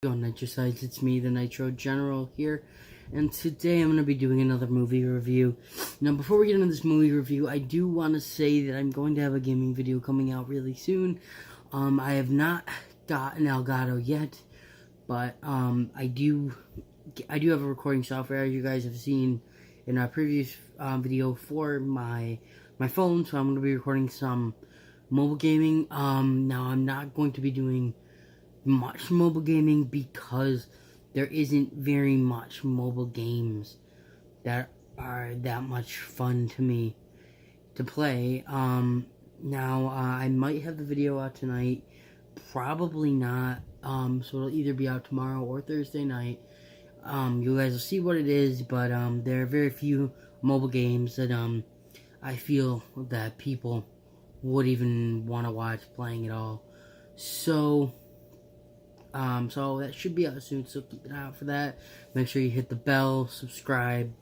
Go Nitrosites, it's me, the Nitro General here, and today I'm going to be doing another movie review. Now, before we get into this movie review, I do want to say that I'm going to have a gaming video coming out really soon. I have not gotten Elgato yet, but I do have a recording software, as you guys have seen in our previous video, for my phone, so I'm going to be recording some mobile gaming. Now, I'm not going to be doing much mobile gaming because there isn't very much mobile games that are that much fun to me to play. Now, I might have the video out tonight, probably not, so it'll either be out tomorrow or Thursday night. You guys will see what it is, but there are very few mobile games that I feel that people would even want to watch playing at all. So that should be out soon, so keep an eye out for that. Make sure you hit the bell, subscribe,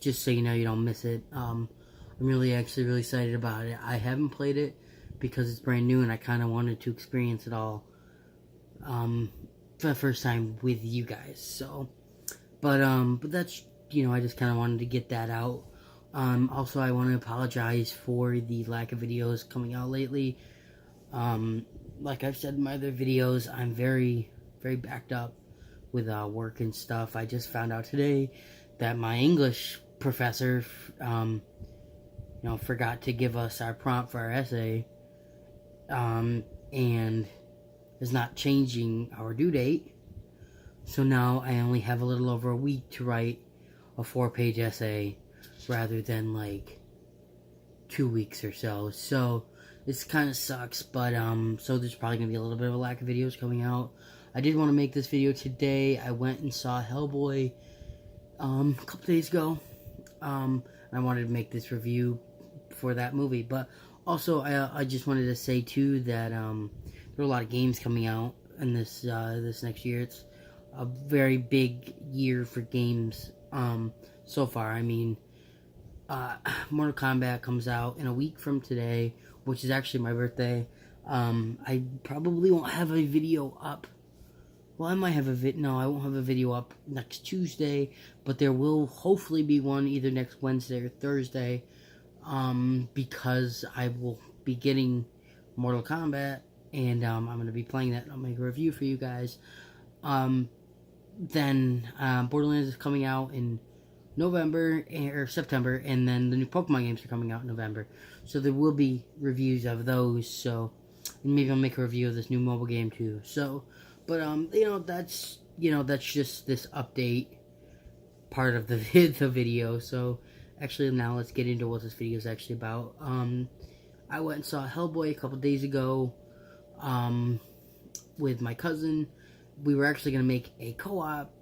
just so you know you don't miss it. I'm really excited about it. I haven't played it because it's brand new and I kind of wanted to experience it all for the first time with you guys. So, but that's, I just kind of wanted to get that out. Also, I want to apologize for the lack of videos coming out lately. Like I've said in my other videos, I'm very backed up with work and stuff. I just found out today that my English professor, forgot to give us our prompt for our essay, and is not changing our due date. So now I only have a little over a week to write a 4-page essay rather than like 2 weeks or so. So this kind of sucks, but so there's probably gonna be a little bit of a lack of videos coming out. I did want to make this video today. I went and saw Hellboy a couple days ago. I wanted to make this review for that movie, but also I just wanted to say too that there are a lot of games coming out in this next year. It's a very big year for games so far. I mean, Mortal Kombat comes out in a week from today, which is actually my birthday. I probably won't have a video up. Well, I might have no, I won't have a video up next Tuesday, but there will hopefully be one either next Wednesday or Thursday, because I will be getting Mortal Kombat, and I'm going to be playing that. I'll make a review for you guys. Then Borderlands is coming out in November or September, and then the new Pokemon games are coming out in November, so there will be reviews of those. So, and maybe I'll make a review of this new mobile game too. So, but that's just this update part of the video. So, actually, now let's get into what this video is actually about. I went and saw Hellboy a couple days ago, with my cousin. We were actually gonna make a co-op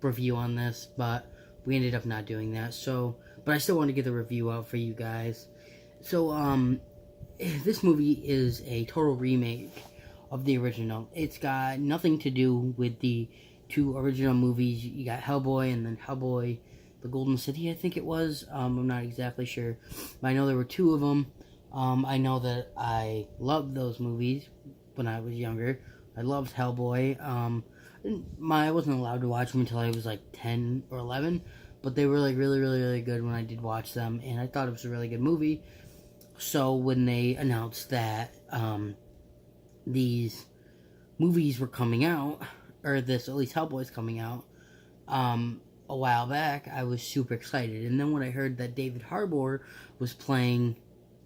review on this, but we ended up not doing that. So, but I still want to get the review out for you guys. So, this movie is a total remake of the original. It's got nothing to do with the two original movies. You got Hellboy and then Hellboy, the Golden City, I think it was. I'm not exactly sure, but I know there were two of them. I know that I loved those movies when I was younger. I loved Hellboy. I wasn't allowed to watch them until I was like 10 or 11, but they were like really good when I did watch them, and I thought it was a really good movie. So when they announced that these movies were coming out, or at least Hellboy's coming out, a while back, I was super excited. And then when I heard that David Harbour was playing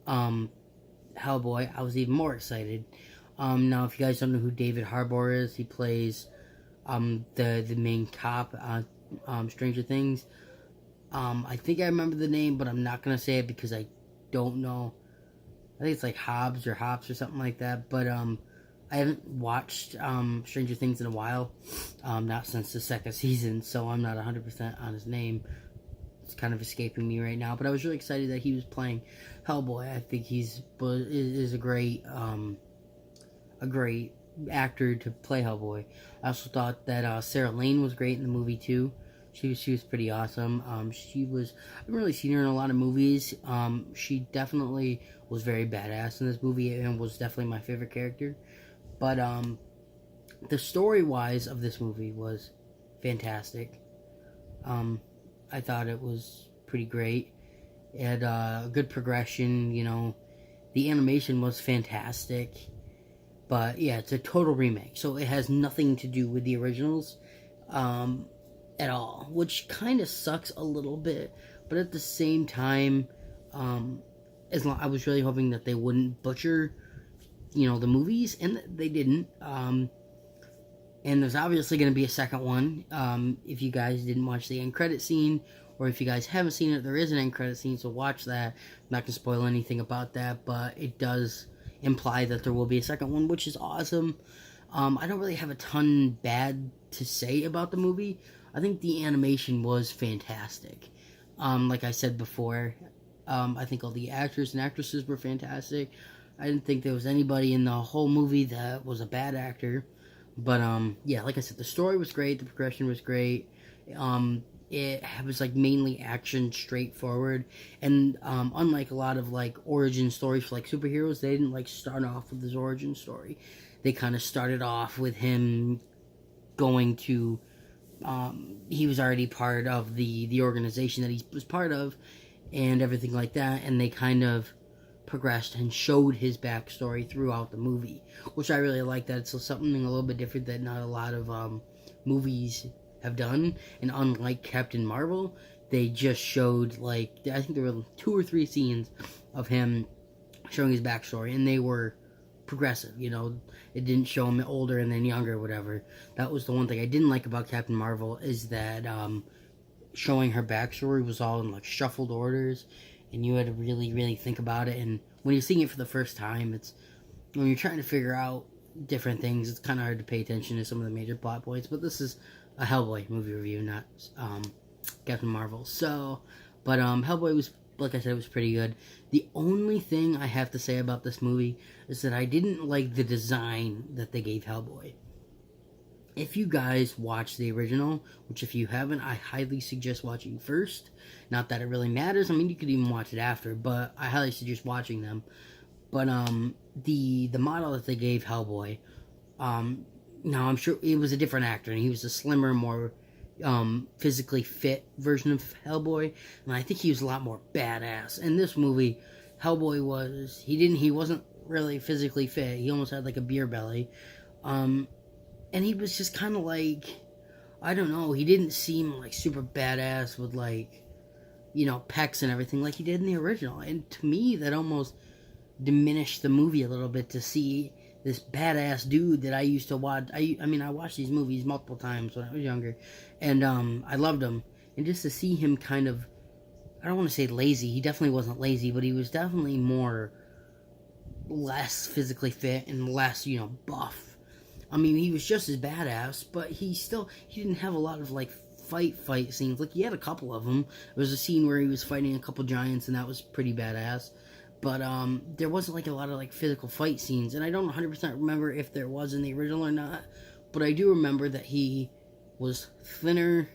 Hellboy, I was even more excited. Now, if you guys don't know who David Harbour is, he plays the main cop on Stranger Things. I think I remember the name, but I'm not going to say it because I don't know. I think it's like Hobbs or Hops or something like that, but I haven't watched Stranger Things in a while, not since the second season, so I'm not 100% on his name. It's kind of escaping me right now, but I was really excited that he was playing Hellboy. I think is a great actor to play Hellboy. I also thought that Sarah Lane was great in the movie too. She was pretty awesome. I haven't really seen her in a lot of movies. She definitely was very badass in this movie and was definitely my favorite character. But The story-wise of this movie was fantastic. I thought it was pretty great. It had a good progression, you know. The animation was fantastic. But yeah, it's a total remake. So it has nothing to do with the originals at all. Which kind of sucks a little bit. But at the same time, I was really hoping that they wouldn't butcher, you know, the movies. And they didn't. And there's obviously going to be a second one. If you guys didn't watch the end credit scene, or if you guys haven't seen it, there is an end credit scene, so watch that. I'm not going to spoil anything about that, but it does imply that there will be a second one, which is awesome. I don't really have a ton bad to say about the movie. I think the animation was fantastic. Like I said before, I think all the actors and actresses were fantastic. I didn't think there was anybody in the whole movie that was a bad actor. But, yeah, like I said, the story was great, the progression was great, it was, like, mainly action, straightforward, and, unlike a lot of, like, origin stories for, like, superheroes, they didn't, like, start off with his origin story. They kind of started off with him going to, he was already part of the organization that he was part of, and everything like that, and they kind of progressed and showed his backstory throughout the movie, which I really like. That it's something a little bit different that not a lot of movies have done. And unlike Captain Marvel, they just showed, like, I think there were 2 or 3 scenes of him showing his backstory, and they were progressive, you know. It didn't show him older and then younger or whatever. That was the one thing I didn't like about Captain Marvel, is that showing her backstory was all in, like, shuffled orders, and you had to really, really think about it. And when you're seeing it for the first time, when you're trying to figure out different things, it's kind of hard to pay attention to some of the major plot points. But this is a Hellboy movie review, not Captain Marvel. So, but Hellboy was, like I said, was pretty good. The only thing I have to say about this movie is that I didn't like the design that they gave Hellboy. If you guys watch the original, which if you haven't, I highly suggest watching first. Not that it really matters. I mean, you could even watch it after, but I highly suggest watching them. But the model that they gave Hellboy, now I'm sure it was a different actor, and he was a slimmer, more physically fit version of Hellboy, and I think he was a lot more badass. In this movie, Hellboy he wasn't really physically fit. He almost had like a beer belly. And he was just kind of like, I don't know, he didn't seem like super badass with, like, you know, pecs and everything like he did in the original. And to me, that almost diminished the movie a little bit, to see this badass dude that I used to watch. I mean, I watched these movies multiple times when I was younger, and I loved them. And just to see him kind of, I don't want to say lazy, he definitely wasn't lazy, but he was definitely less physically fit and less, you know, buff. I mean, he was just as badass, but he didn't have a lot of, like, fight scenes. Like, he had a couple of them. There was a scene where he was fighting a couple giants, and that was pretty badass. But, there wasn't, like, a lot of, like, physical fight scenes. And I don't 100% remember if there was in the original or not. But I do remember that he was thinner.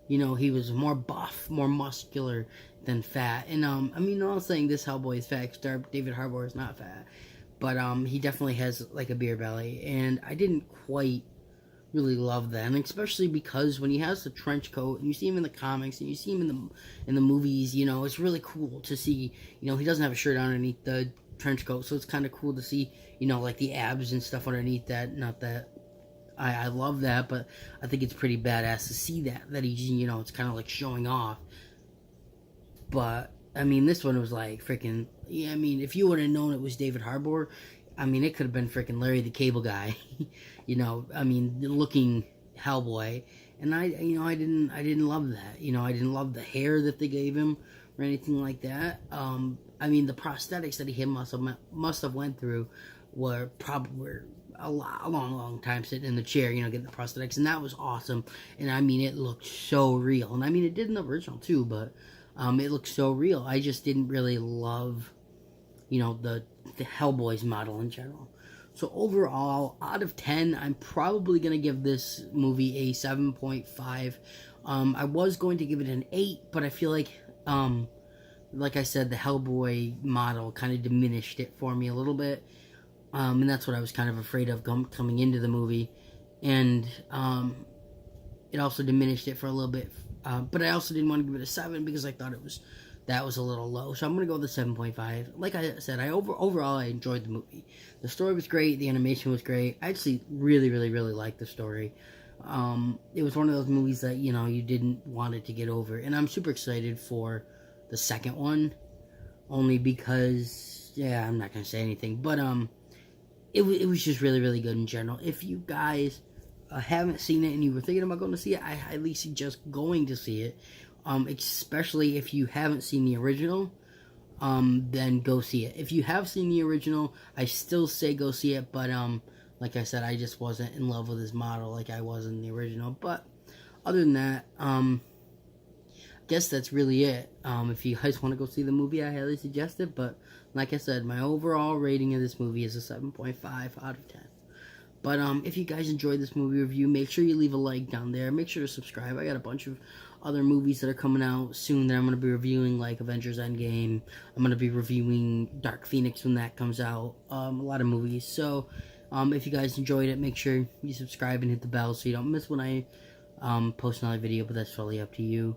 You know, he was more buff, more muscular than fat. And, I mean, I'm not saying this Hellboy is fat, because David Harbour is not fat. But he definitely has, like, a beer belly. And I didn't quite really love that. And especially because when he has the trench coat, and you see him in the comics, and you see him in the movies, you know, it's really cool to see, you know, he doesn't have a shirt underneath the trench coat. So it's kind of cool to see, you know, like, the abs and stuff underneath that. Not that I love that, but I think it's pretty badass to see that he's, you know, it's kind of like showing off. But I mean, this one was like freaking, yeah, I mean, if you would have known it was David Harbour, I mean, it could have been freaking Larry the Cable Guy, you know, I mean, looking Hellboy. And I didn't love that, you know, I didn't love the hair that they gave him or anything like that. I mean, the prosthetics that he must have went through were a long time sitting in the chair, you know, getting the prosthetics, and that was awesome. And I mean, it looked so real, and I mean, it did in the original too, but it looked so real. I just didn't really love, you know, the Hellboy's model in general. So overall, out of 10, I'm probably going to give this movie a 7.5. I was going to give it an 8, but I feel like I said, the Hellboy model kind of diminished it for me a little bit. And that's what I was kind of afraid of coming into the movie. and it also diminished it for a little bit. But I also didn't want to give it a 7 because I thought that was a little low. So I'm gonna go with a 7.5. Like I said, overall I enjoyed the movie. The story was great. The animation was great. I actually really liked the story. It was one of those movies that you didn't want it to get over, and I'm super excited for the second one, only because I'm not gonna say anything, but it was just really good in general. If you guys haven't seen it and you were thinking about going to see it, I highly suggest going to see it. Especially if you haven't seen the original, then go see it. If you have seen the original, I still say go see it, but like I said, I just wasn't in love with his model like I was in the original. But other than that, I guess that's really it. If you guys want to go see the movie, I highly suggest it. But like I said, my overall rating of this movie is a 7.5 out of 10. But if you guys enjoyed this movie review, make sure you leave a like down there. Make sure to subscribe. I got a bunch of other movies that are coming out soon that I'm going to be reviewing, like Avengers Endgame. I'm going to be reviewing Dark Phoenix when that comes out. A lot of movies. So if you guys enjoyed it, make sure you subscribe and hit the bell so you don't miss when I post another video, but that's totally up to you.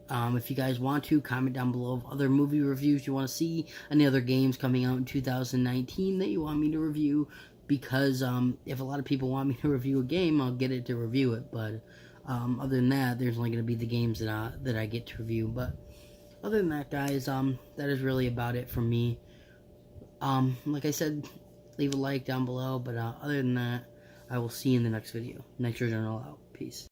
If you guys want to, comment down below of other movie reviews you want to see, any other games coming out in 2019 that you want me to review, because if a lot of people want me to review a game, I'll get it to review it, but other than that, there's only going to be the games that I get to review. But other than that, guys, that is really about it for me. Like I said, leave a like down below, but other than that, I will see you in the next video. Nitro General out. Peace.